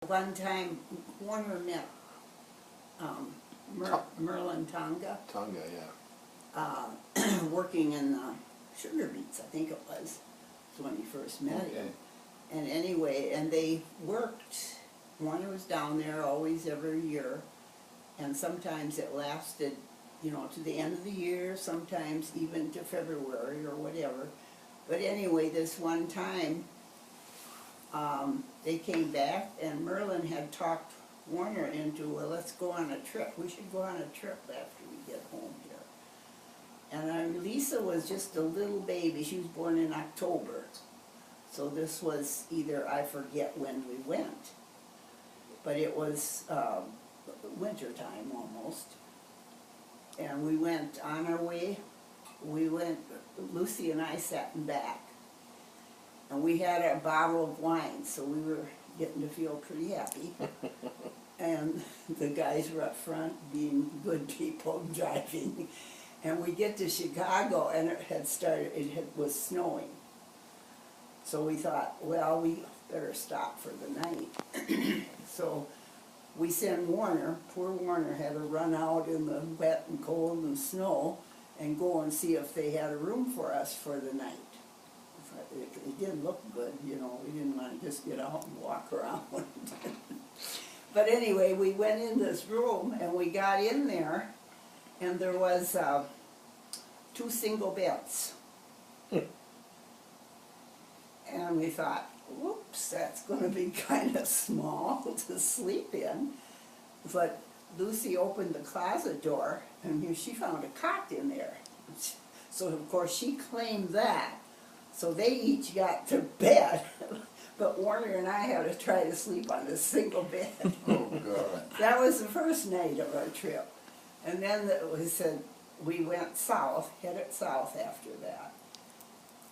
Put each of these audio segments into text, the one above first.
One time, Warner met Merlin Tonga, working in the sugar beets, I think it was when he first met him. And anyway, and they worked, Warner was down there always every year, and sometimes it lasted, you know, to the end of the year, sometimes even to February or whatever. But anyway, this one time, they came back and Merlin had talked Warner into, well, let's go on a trip. We should go on a trip after we get home here. And Lisa was just a little baby. She was born in October. So this was either, I forget when we went, but it was winter time almost. And we went on our way. Lucy and I sat in back. And we had a bottle of wine, so we were getting to feel pretty happy. And the guys were up front being good people driving. And we get to Chicago and it was snowing. So we thought, well, we better stop for the night. So we send Warner, poor Warner had to run out in the wet and cold and snow and go and see if they had a room for us for the night. It didn't look good, you know, we didn't want to just get out and walk around. But anyway, we went in this room and we got in there and there was 2 single beds. And we thought, whoops, that's going to be kind of small to sleep in. But Lucy opened the closet door and she found a cot in there. So of course she claimed that. So they each got to bed, but Warner and I had to try to sleep on a single bed. Oh, God. That was the first night of our trip. And then we said we went south, headed south after that.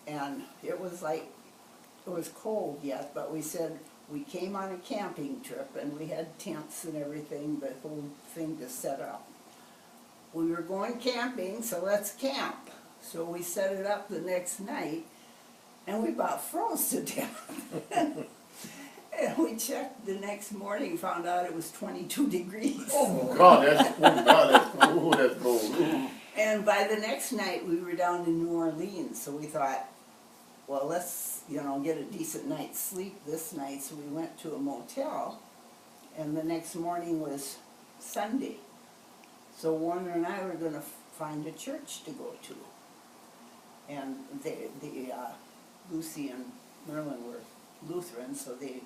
And it was like, it was cold yet, but we said we came on a camping trip and we had tents and everything, the whole thing to set up. We were going camping, so let's camp. So we set it up the next night. And we about froze to death. And we checked the next morning, found out it was 22 degrees. Oh, God, that's cold. Ooh. And by the next night, we were down in New Orleans, so we thought, well, let's, you know, get a decent night's sleep this night. So we went to a motel, and the next morning was Sunday. So Warner and I were going to find a church to go to. And Lucy and Merlin were Lutheran, so they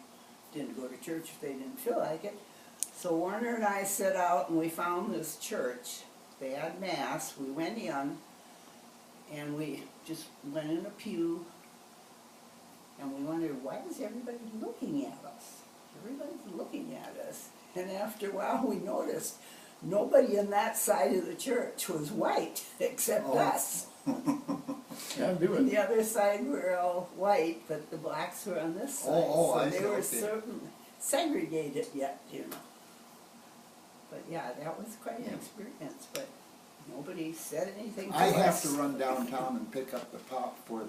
didn't go to church if they didn't feel like it. So Warner and I set out and we found this church. They had Mass. We went in and we just went in a pew and we wondered, why is everybody looking at us? Everybody's looking at us. And after a while we noticed nobody in that side of the church was white except us. Can't do it. The other side were all white, but the blacks were on this side, so they were certain segregated yet, you know. But yeah, that was quite an experience, but nobody said anything to us. I have to run downtown and pick up the pop for